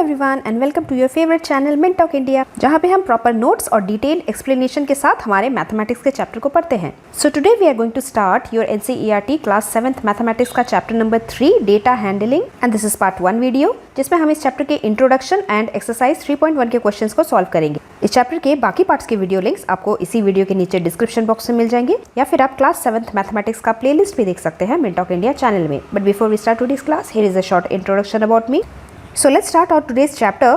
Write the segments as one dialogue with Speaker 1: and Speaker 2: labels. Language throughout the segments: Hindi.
Speaker 1: Everyone and welcome to your favourite channel मिनटॉक इंडिया, जहां पे हम प्रॉपर नोट्स और डिटेल एक्सप्लेनेशन के साथ हमारे मैथमेटिक्स के चैप्टर को पढ़ते हैं। So today we are going to start your NCERT class 7th mathematics का chapter number 3 data handling and this is part 1 video, जिसमें हम इस चैप्टर के इंट्रोडक्शन एंड एक्सरसाइज 3.1 के क्वेश्चंस को सॉल्व करेंगे। इस चैप्टर के बाकी पार्ट्स के वीडियो लिंक्स आपको इसी वीडियो के नीचे डिस्क्रिप्शन बॉक्स में मिल जाएंगे, या फिर आप क्लास 7th मैथमेटिक्स का प्लेलिस्ट भी देख सकते हैं मिनटॉक इंडिया चैनल में। But before we start today's class, here is a short introduction about me. So let's start our today's chapter,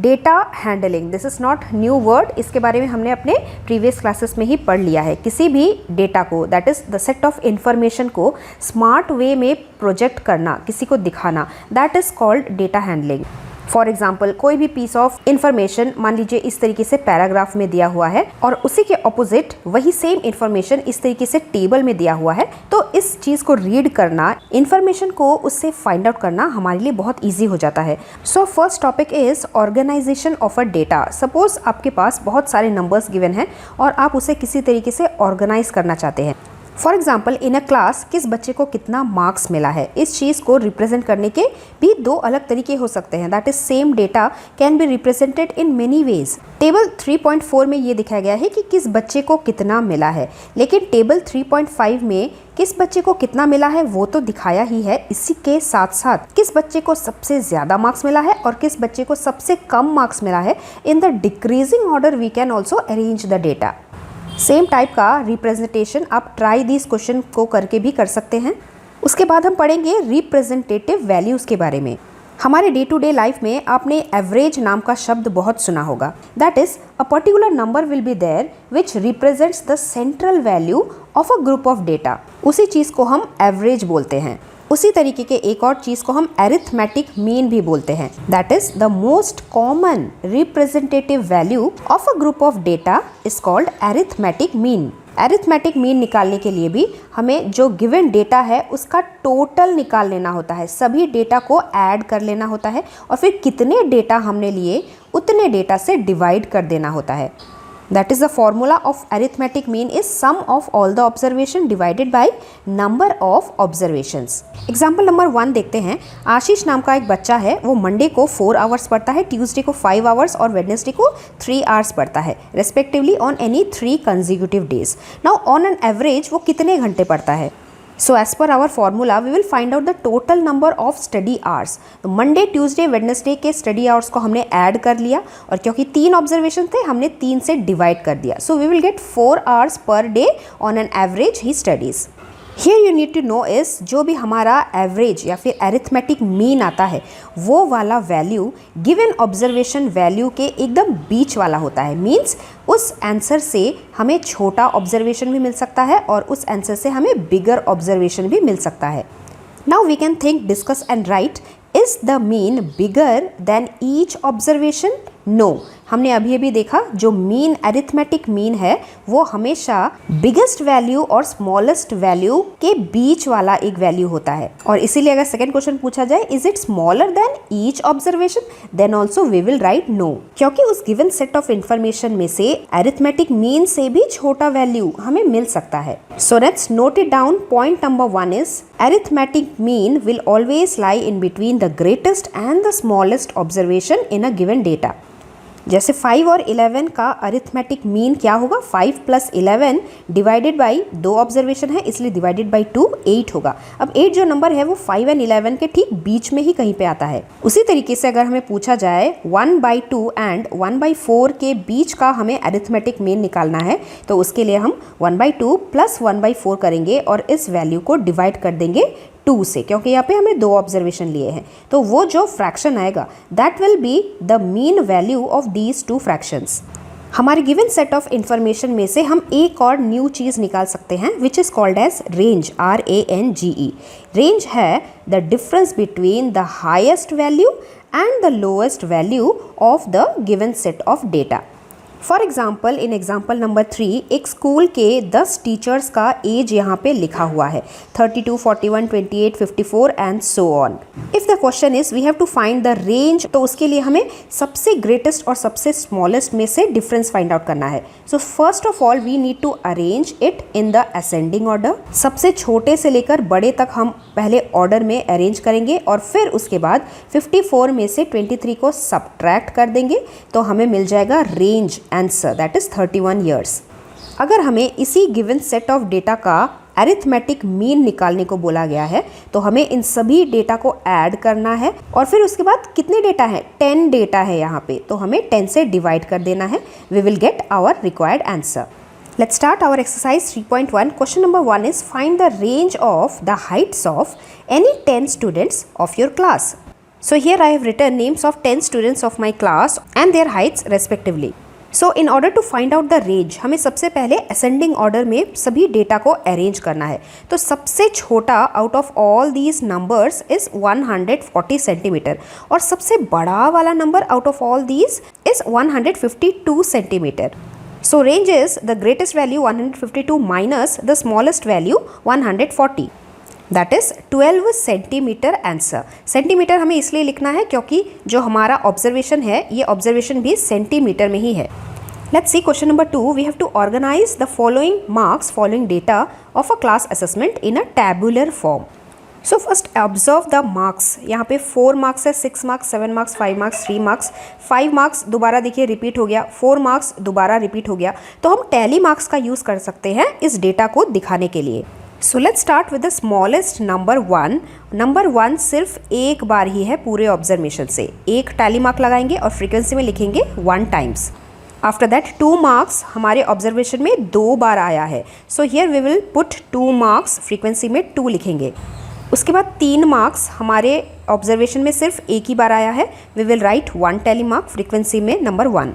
Speaker 1: data handling. This is not new word. इसके बारे में हमने अपने previous classes में ही पढ़ लिया है। किसी भी डेटा को, that is the set of information को smart way में प्रोजेक्ट करना, किसी को दिखाना, that is called data handling. For example, कोई भी पीस ऑफ इंफॉर्मेशन मान लीजिए इस तरीके से पैराग्राफ में दिया हुआ है और उसी के ऑपोजिट वही सेम इंफॉर्मेशन इस तरीके से टेबल में दिया हुआ है, तो इस चीज़ को रीड करना, इंफॉर्मेशन को उससे फाइंड आउट करना हमारे लिए बहुत ईजी हो जाता है। So first topic is organization of a data. Suppose आपके पास बहुत सारे नंबर्स गिवन हैं और आप उसे किसी तरीके से ऑर्गेनाइज करना चाहते हैं। For example, in a class किस बच्चे को कितना मार्क्स मिला है, इस चीज़ को रिप्रेजेंट करने के भी दो अलग तरीके हो सकते हैं। That is same data can be represented in many ways. Table 3.4 में ये दिखाया गया है कि किस बच्चे को कितना मिला है, लेकिन टेबल 3.5 में किस बच्चे को कितना मिला है वो तो दिखाया ही है, इसी के साथ साथ किस बच्चे को सबसे ज़्यादा मार्क्स मिला है और किस बच्चे को सबसे कम मार्क्स मिला है। In the decreasing order we can also arrange the data. Same type का रिप्रेजेंटेशन आप ट्राई दिस क्वेश्चन को करके भी कर सकते हैं। उसके बाद हम पढ़ेंगे रिप्रेजेंटेटिव वैल्यूज़ के बारे में। हमारे डे टू डे लाइफ में आपने एवरेज नाम का शब्द बहुत सुना होगा। That is a particular number will be there which represents the central value of a group of data. उसी चीज़ को हम एवरेज बोलते हैं। उसी तरीके के एक और चीज़ को हम अरिथमेटिक मीन भी बोलते हैं। That is the most common representative value of a group of data is called arithmetic mean. Arithmetic mean निकालने के लिए भी हमें जो गिवन डेटा है उसका टोटल निकाल लेना होता है, सभी डेटा को ऐड कर लेना होता है और फिर कितने डेटा हमने लिए उतने डेटा से डिवाइड कर देना होता है। That is the formula of arithmetic mean is sum of all the observation divided by number of observations. Example number 1 देखते हैं। आशीष नाम का एक बच्चा है, वो मंडे को 4 आवर्स पढ़ता है, ट्यूसडे को 5 आवर्स और वेडनेसडे को 3 आवर्स पढ़ता है, respectively on any 3 consecutive days. Now on an average वो कितने घंटे पढ़ता है? So as per our formula, we will find out the total number of study hours. तो मंडे, ट्यूसडे, वेडनेसडे के स्टडी आवर्स को हमने ऐड कर लिया और क्योंकि 3 ऑब्जर्वेशन थे हमने 3 से डिवाइड कर दिया। So we will get 4 hours per day on an average he studies. Here you need to know is जो भी हमारा एवरेज या फिर अरिथमेटिक मीन आता है वो वाला वैल्यू गिवन ऑब्जर्वेशन वैल्यू के एकदम बीच वाला होता है। मीन्स उस आंसर से हमें छोटा ऑब्जर्वेशन भी मिल सकता है और उस आंसर से हमें बिगर ऑब्जर्वेशन भी मिल सकता है। Now we can think, discuss and write, is the mean bigger than each observation? No, हमने अभी देखा जो मीन अरिथमेटिक मीन है वो हमेशा बिगेस्ट वैल्यू और स्मॉलेस्ट वैल्यू के बीच वाला एक वैल्यू होता है। और इसीलिए अगर सेकंड क्वेश्चन पूछा जाए is it smaller than each observation, then also we will write no, क्योंकि उस गिवन सेट ऑफ इंफॉर्मेशन में से अरिथमेटिक मीन से भी छोटा वैल्यू हमें मिल सकता है। So let's note it down. Point number 1 is arithmetic mean will always lie in between the greatest and the smallest observation in a given data. जैसे 5 और 11 का अरिथमेटिक मीन क्या होगा? 5 + 11 डिवाइडेड बाई 2 ऑब्जर्वेशन है इसलिए डिवाइडेड बाई 2 8 होगा। अब 8 जो नंबर है वो 5 और 11 के ठीक बीच में ही कहीं पे आता है। उसी तरीके से अगर हमें पूछा जाए 1/2 एंड 1/4 के बीच का हमें अरिथमेटिक मीन निकालना है, तो उसके लिए हम 1/2 + 1/4 करेंगे और इस वैल्यू को डिवाइड कर देंगे 2 से, क्योंकि यहाँ पे हमने 2 ऑब्जर्वेशन लिए हैं। तो वो जो फ्रैक्शन आएगा that will be the mean value of these 2 fractions. हमारे गिवन सेट ऑफ इंफॉर्मेशन में से हम एक और न्यू चीज़ निकाल सकते हैं which is called as range, RANGE। Range है the difference between the highest value and the lowest value of the given set of data. For example in example number 3 एक स्कूल के 10 टीचर्स का एज यहाँ पे लिखा हुआ है 32, 41, 28, 54 and so on. If the question is we have to find the range, तो उसके लिए हमें सबसे ग्रेटेस्ट और सबसे स्मॉलेस्ट में से डिफरेंस फाइंड आउट करना है। So first of all we need to arrange it in the ascending order. सबसे छोटे से लेकर बड़े तक हम पहले ऑर्डर में अरेंज करेंगे और फिर उसके बाद 54 में से 23 को सब्ट्रैक्ट कर देंगे तो हमें मिल जाएगा range answer, that is 31 years. अगर हमें इसी गिवन सेट ऑफ डेटा का अरिथमेटिक मीन निकालने को बोला गया है तो हमें इन सभी डेटा को ऐड करना है और फिर उसके बाद कितने डेटा है, 10 डेटा है यहाँ पे, तो हमें 10 से डिवाइड कर देना है। We will get our required answer. Let's start our exercise 3.1. Question number 1 is find the range of the heights of any 10 students of your class. So here I have written names of 10 students of my class and their heights respectively. So in order to find out the range, हमें सबसे पहले ascending order में सभी डेटा को अरेंज करना है। तो सबसे छोटा out of all these numbers is 140 centimetre और सबसे बड़ा वाला number out of all these is 152 centimetre. So range is the greatest value 152 minus the smallest value 140. That is 12 centimetre answer. Centimetre हमें इसलिए लिखना है क्योंकि जो हमारा ऑब्जर्वेशन है ये ऑब्जर्वेशन भी सेंटीमीटर में ही है। Let's see question number 2. We have to organize the following marks, following data of a class assessment in a tabular form. So first observe the marks. यहाँ पे 4 मार्क्स है, 6 marks, 7 marks, 5 marks, 3 marks. 5 marks दोबारा देखिए रिपीट हो गया, 4 मार्क्स दोबारा रिपीट हो गया, तो हम टैली मार्क्स का यूज़ कर सकते हैं इस डेटा को दिखाने के लिए। So let's start with the smallest number 1। Number 1 सिर्फ एक बार ही है पूरे ऑब्जर्वेशन से, एक टैली मार्क लगाएंगे और फ्रीक्वेंसी में लिखेंगे 1 टाइम्स। आफ्टर दैट 2 मार्क्स हमारे ऑब्जर्वेशन में 2 बार आया है, so here we will put 2 marks, frequency में 2 लिखेंगे। उसके बाद 3 मार्क्स हमारे ऑब्जर्वेशन में सिर्फ एक ही बार आया है, we will write 1 tally mark, frequency में नंबर 1।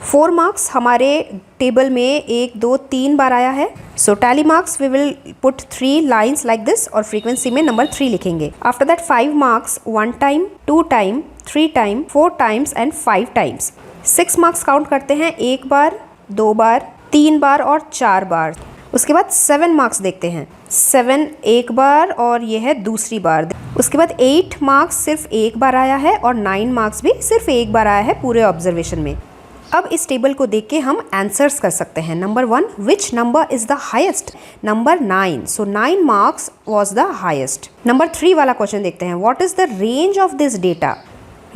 Speaker 1: 4 मार्क्स हमारे टेबल में 1, 2, 3 बार आया है, so tally marks we will put 3 lines like this और फ्रीक्वेंसी में नंबर 3 लिखेंगे। After that 5 marks 1 time, 2 time, 3 time, 4 times and 5 times. 6 marks count करते हैं, 1 बार, 2 बार, 3 बार और 4 बार। उसके बाद 7 मार्क्स देखते हैं, 7 एक बार और ये है दूसरी बार। उसके बाद 8 मार्क्स सिर्फ एक बार आया है और 9 मार्क्स भी सिर्फ एक बार आया है पूरे ऑब्जर्वेशन में। अब इस टेबल को देख के हम आंसर्स कर सकते हैं। Number 1, which number is the highest? Number 9, so 9 marks was the highest. Number 3 वाला क्वेश्चन देखते हैं, what is the range of this data?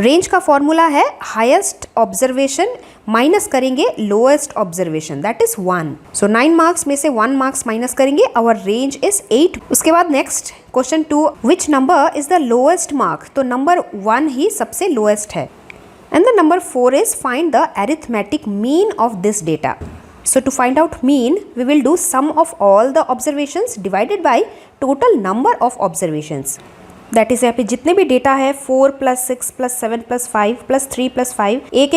Speaker 1: Range का फॉर्मूला है हाईएस्ट ऑब्जर्वेशन माइनस करेंगे lowest observation, that is 1। So 9 marks में से 1 मार्क्स माइनस करेंगे, आवर रेंज इज 8। उसके बाद next question 2, which number is the lowest mark? तो नंबर 1 ही सबसे लोएस्ट है। And the number 4 is find the arithmetic mean of this data. So to find out mean, we will do sum of all the observations divided by total number of observations. That is यहाँ पे जितने भी डेटा है 4 + 6 + 7 + 5 + 3 + 5 एक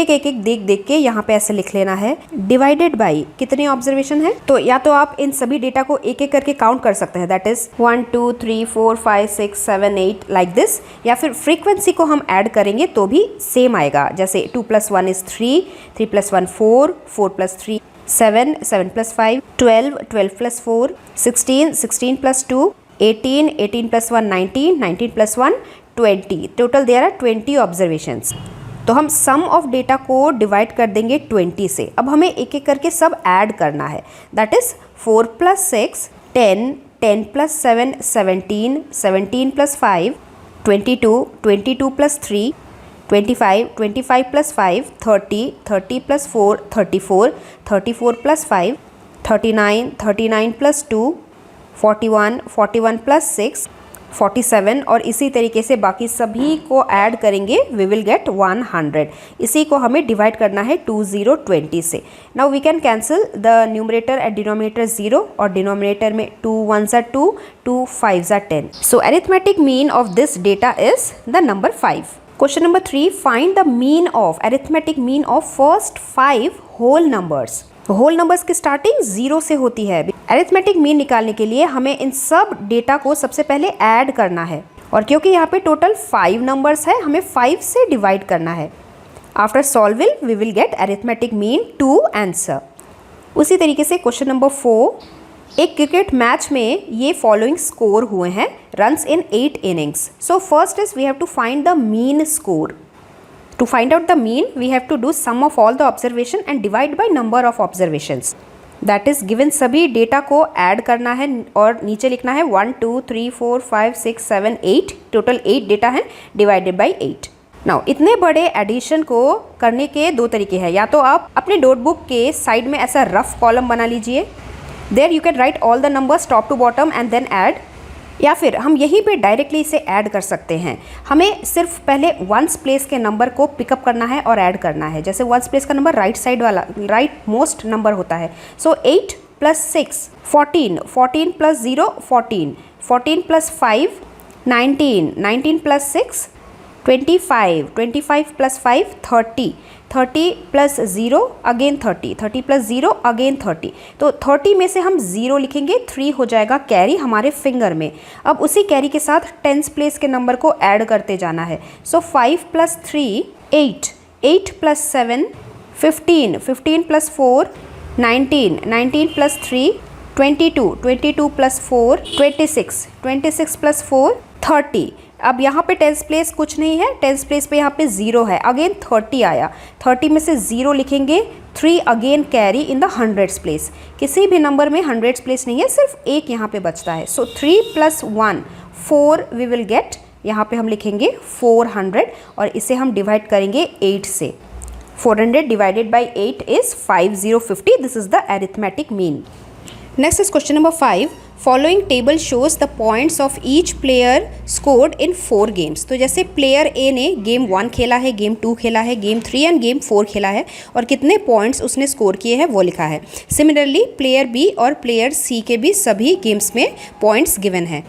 Speaker 1: देख के यहाँ पे ऐसे लिख लेना है, डिवाइडेड बाई कितने ऑब्जर्वेशन है। तो या तो आप इन सभी डेटा को एक एक करके काउंट कर सकते हैं, दैट इज 1 2 3 4 5 6 7 8 लाइक दिस, या फिर फ्रीक्वेंसी को हम ऐड करेंगे तो भी सेम आएगा। जैसे 2 + 1 is 3, 3 + 1 4, 4 + 3 7, 7 + 5 12, 12 + 4 16, 16 + 2 18, 18 + 1 19, 19 + 1 20, total there are 20 observations. तो हम सम ऑफ डेटा को डिवाइड कर देंगे 20 से। अब हमें एक एक करके सब ऐड करना है, दैट इज 4 + 6 10, 10 + 7 17, 17 + 5 22, 22 + 3 25, 25 + 5 30, 30 + 4 34, 34 + 5 39, 39 + 2 41, 41 + 6 47 और इसी तरीके से बाकी सभी को ऐड करेंगे, वी विल गेट 100। इसी को हमें डिवाइड करना है 20 20 से। Now we can cancel the numerator and denominator 0 और डिनोमिनेटर में 2 1s are 2, 2 5s are 10। So arithmetic mean of this data is the number 5। Question number 3, find the mean of arithmetic mean of first 5 whole numbers. Whole numbers की स्टार्टिंग 0 से होती है। अरिथमेटिक मीन निकालने के लिए हमें इन सब डेटा को सबसे पहले ऐड करना है और क्योंकि यहाँ पे टोटल 5 नंबर्स है, हमें 5 से डिवाइड करना है। After solving we will get arithmetic mean two answer. उसी तरीके से क्वेश्चन नंबर 4, एक क्रिकेट मैच में ये फॉलोइंग स्कोर हुए हैं runs in 8 innings. So first is we have to find the mean score. To find out the mean, we have to do sum of all the observation and divide by number of observations. That is given सभी डेटा को ऐड करना है और नीचे लिखना है 1 2 3 4 5 6 7 8, टोटल 8 डेटा है डिवाइडेड बाई 8। नाउ इतने बड़े एडिशन को करने के दो तरीके हैं, या तो आप अपने नोटबुक के साइड में ऐसा रफ कॉलम बना लीजिए, there you can write all the numbers top to bottom and then add, या फिर हम यहीं पे डायरेक्टली इसे ऐड कर सकते हैं। हमें सिर्फ पहले वंस प्लेस के नंबर को पिकअप करना है और ऐड करना है। जैसे वंस प्लेस का नंबर राइट साइड वाला राइट मोस्ट नंबर होता है। सो 8 + 6 14, 14 + 0 14, 14 + 5 19, 19 + 6 25, 25 + 5 30, 30 + 0 अगेन 30, 30 + 0 अगेन 30। तो 30 में से हम 0 लिखेंगे, 3 हो जाएगा कैरी हमारे फिंगर में। अब उसी कैरी के साथ टेंस प्लेस के नंबर को ऐड करते जाना है। सो 5 + 3 8, 8 + 7 15, 15 + 4 19, 19 + 3 22, 22 + 4 26, 26 + 4 30। अब यहाँ पे टेंस प्लेस कुछ नहीं है, टेंस प्लेस पे यहाँ पे 0 है, अगेन 30 आया, 30 में से 0 लिखेंगे, 3 again carry in the hundreds place. किसी भी नंबर में हंड्रेड्स प्लेस नहीं है, सिर्फ एक यहाँ पे बचता है। सो 3 + 1 4 वी विल गेट, यहाँ पे हम लिखेंगे 400 और इसे हम डिवाइड करेंगे 8 से। 400 divided by 8 is 5050। This is the arithmetic mean. Next is question number 5, following table shows the points of each player scored in 4 games. तो जैसे प्लेयर ए ने गेम 1 खेला है, गेम 2 खेला है, गेम 3 एंड गेम 4 खेला है और कितने पॉइंट्स उसने स्कोर किए हैं वो लिखा है। सिमिलरली प्लेयर बी और प्लेयर सी के भी सभी गेम्स में पॉइंट्स गिवन है।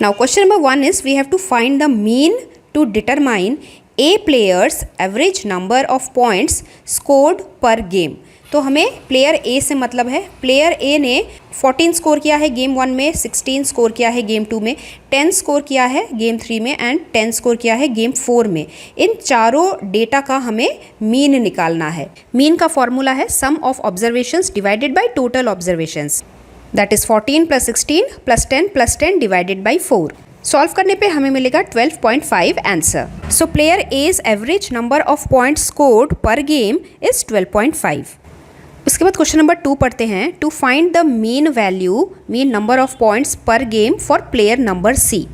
Speaker 1: Now question number 1 is we have to find the mean to determine a player's average number of points scored per game. तो हमें प्लेयर ए से मतलब है, प्लेयर ए ने 14 स्कोर किया है गेम 1 में, 16 स्कोर किया है गेम 2 में, 10 स्कोर किया है गेम 3 में एंड 10 स्कोर किया है गेम 4 में। इन चारों डेटा का हमें मीन निकालना है। मीन का फॉर्मूला है sum of observations divided by total observations, that is 14 + 16 + 10 + 10 divided by 4। Solve करने पे हमें मिलेगा 12.5 answer. So player as average number of points scored per game is 12.5। उसके बाद क्वेश्चन नंबर 2 पढ़ते हैं, to find the mean value, mean number of points per game for player number C.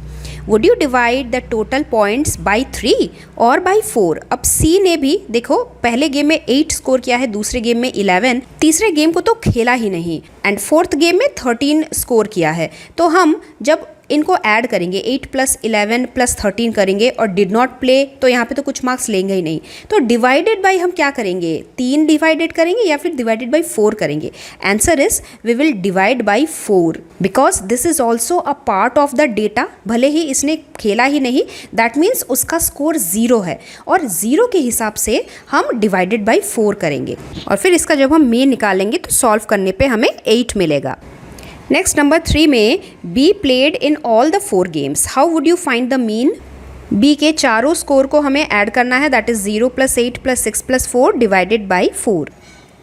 Speaker 1: Would you divide the total points by 3 और बाई 4। अब सी ने भी देखो पहले गेम में 8 स्कोर किया है, दूसरे गेम में 11, तीसरे गेम को तो खेला ही नहीं एंड फोर्थ गेम में 13 स्कोर किया है। तो हम जब इनको ऐड करेंगे 8 + 11 + 13 करेंगे और डिड नॉट प्ले, तो यहाँ पे तो कुछ मार्क्स लेंगे ही नहीं। तो डिवाइडेड बाई हम क्या करेंगे, 3 डिवाइडेड करेंगे या फिर डिवाइडेड बाई 4 करेंगे। Answer is we will divide by 4 because this is also a part of the data. भले ही इसने खेला ही नहीं, दैट मीन्स उसका स्कोर 0 है और 0 के हिसाब से हम डिवाइडेड बाई 4 करेंगे और फिर इसका जब हम मीन निकालेंगे तो सॉल्व करने पे हमें 8 मिलेगा। नेक्स्ट नंबर 3 में B played in all the 4 games, how would you find the mean. B के चारों स्कोर को हमें ऐड करना है, that is 0 + 8 + 6 + 4 divided by 4।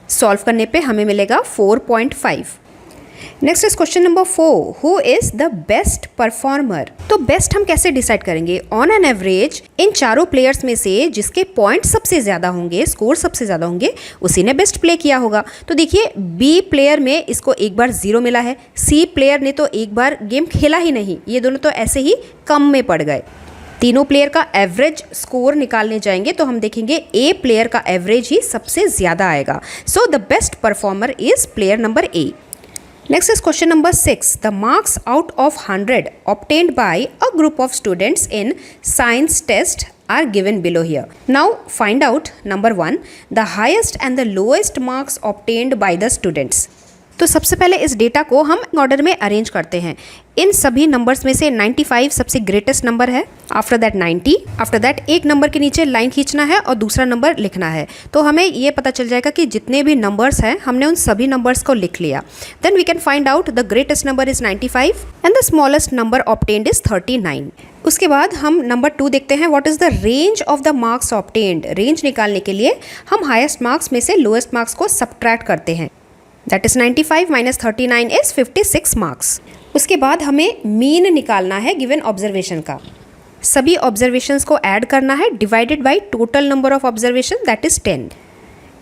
Speaker 1: Solve करने पे हमें मिलेगा 4.5। Next is question number 4, who is the best performer. तो बेस्ट हम कैसे डिसाइड करेंगे, ऑन एन एवरेज इन चारों प्लेयर्स में से जिसके पॉइंट सबसे ज़्यादा होंगे, स्कोर सबसे ज़्यादा होंगे, उसी ने बेस्ट प्ले किया होगा। तो देखिए बी प्लेयर में इसको एक बार 0 मिला है, सी प्लेयर ने तो एक बार गेम खेला ही नहीं, ये दोनों तो ऐसे ही कम में पड़ गए। तीनों प्लेयर का एवरेज स्कोर निकालने जाएंगे तो हम देखेंगे ए प्लेयर का एवरेज ही सबसे ज़्यादा आएगा। So the best performer is player number A. Next is question number 6. The marks out of 100 obtained by a group of students in science test are given below here. Now find out number 1, the highest and the lowest marks obtained by the students. तो सबसे पहले इस डेटा को हम ऑर्डर में अरेंज करते हैं। इन सभी नंबर्स में से 95 सबसे ग्रेटेस्ट नंबर है, आफ्टर दैट 90, आफ्टर दैट एक नंबर के नीचे लाइन खींचना है और दूसरा नंबर लिखना है। तो हमें ये पता चल जाएगा कि जितने भी नंबर्स हैं हमने उन सभी नंबर्स को लिख लिया। Then we can find out the greatest number is 95 and the smallest number obtained is 39। उसके बाद हम नंबर 2 देखते हैं, what is the range of the marks obtained. Range निकालने के लिए हम हाईएस्ट मार्क्स में से लोएस्ट मार्क्स को सब्ट्रैक्ट करते हैं, that is 95 minus 39 is 56 marks. उसके बाद हमें मीन निकालना है गिवन ऑब्जर्वेशन का। सभी ऑब्जर्वेशंस को ऐड करना है divided by total number of observation that is 10।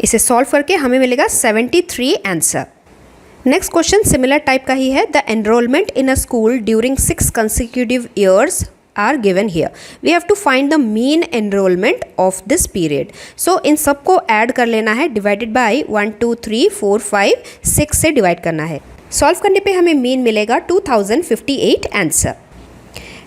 Speaker 1: इसे सॉल्व करके हमें मिलेगा 73 answer. Next question similar type का ही है, the enrolment in a school during 6 consecutive years are given here. We have to find the mean enrollment of this period. So इन सबको ऐड कर लेना है डिवाइडेड बाय 1 2 3 4 5 6 से डिवाइड करना है। सॉल्व करने पे हमें मीन मिलेगा 2058 answer.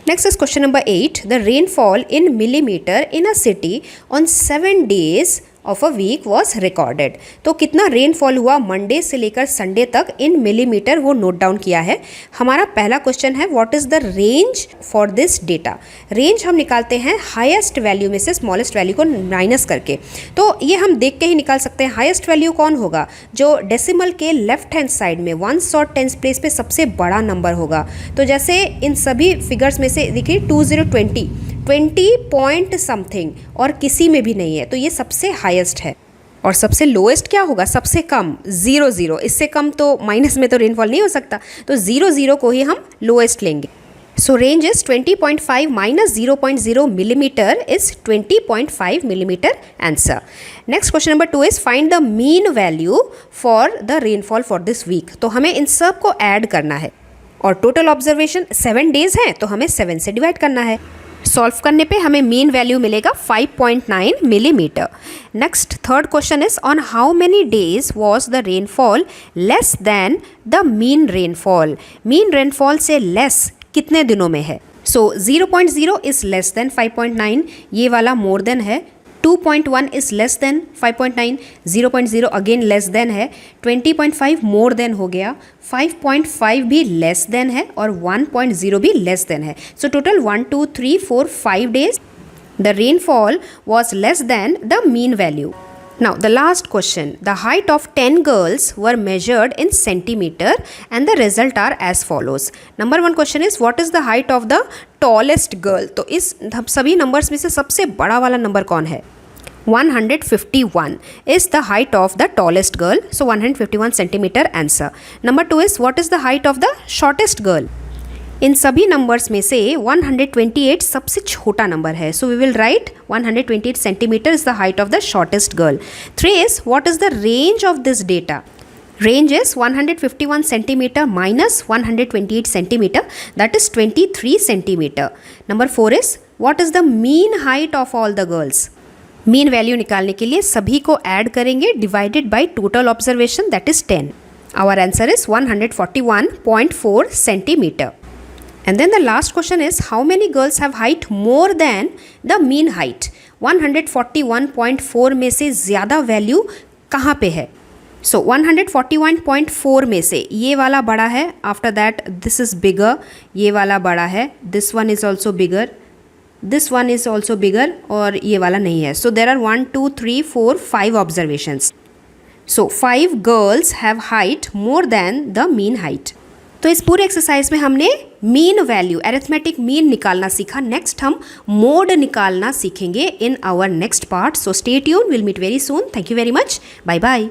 Speaker 1: Next is question number 8, the rainfall in millimetre in a city on 7 days of a week was recorded. तो कितना रेनफॉल हुआ मंडे से लेकर संडे तक इन मिलीमीटर, वो नोट डाउन किया है। हमारा पहला क्वेश्चन है, what is the range for this data. Range हम निकालते हैं हाईएस्ट वैल्यू में से स्मॉलेस्ट वैल्यू को माइनस करके। तो ये हम देख के ही निकाल सकते हैं। हाईएस्ट वैल्यू कौन होगा, जो डेसिमल के लेफ्ट हैंड साइड में 1s और 10s प्लेस पे सबसे बड़ा नंबर होगा। तो जैसे इन सभी फिगर्स में से देखिए 20 पॉइंट समथिंग और किसी में भी नहीं है, तो ये सबसे हाईएस्ट है। और सबसे लोएस्ट क्या होगा, सबसे कम 0 इससे कम तो माइनस में तो रेनफॉल नहीं हो सकता, तो 0 को ही हम लोएस्ट लेंगे। So range is 20.5 minus 0.0 millimetre is 20.5 millimetre answer. Next question number 2 is find the mean value for the rainfall for this week. तो हमें इन सब को ऐड करना है और टोटल ऑब्जर्वेशन 7 days है, तो हमें 7 से डिवाइड करना है। सॉल्व करने पे हमें मीन वैल्यू मिलेगा 5.9 millimetre. Next third question is on how many days was the rainfall less than the mean rainfall. Mean rainfall से लेस कितने दिनों में है। सो 0.0 इज लेस देन 5.9, ये वाला मोर देन है। 2.1 is less than 5.9, 0.0 again less than है। 20.5 मोर देन हो गया, 5.5 भी लेस देन है और 1.0 भी लेस देन है। So total 1 2 3 4 5 days the rainfall was less than the mean value. Now the last question, the height of 10 girls were measured in centimeter and the result are as follows. Number 1 question is what is the height of the tallest girl? तो इस सभी नंबर्स में से सबसे बड़ा वाला नंबर कौन है, 151 is the height of the tallest girl. So 151 centimeter answer. Number 2 is what is the height of the shortest girl? इन सभी नंबर्स में से 128 सबसे छोटा नंबर है, so we will write 128 centimetre is the height of the shortest girl. 3 is what is the range of this data. Range is 151 centimetre minus 128 centimetre, that is 23 centimetre. Number 4 is what is the mean height of all the girls. Mean value निकालने के लिए सभी को ऐड करेंगे divided by total observation that is 10। Our answer is 141.4 centimetre. And then the last question is how many girls have height more than the mean height? 141.4 में से ज़्यादा वैल्यू कहाँ पे है। सो 141.4 में से ये वाला बड़ा है, after that this is bigger, ये वाला बड़ा है, this one is also bigger, this one is also bigger, और ये वाला नहीं है। So there are 1 2 3 4 5 observations. So 5 girls have height more than the mean height. तो इस पूरे एक्सरसाइज में हमने मीन वैल्यू, अरिथमेटिक मीन निकालना सीखा। नेक्स्ट हम मोड निकालना सीखेंगे in our next part. So stay tune, will meet very soon. Thank you very much, bye bye.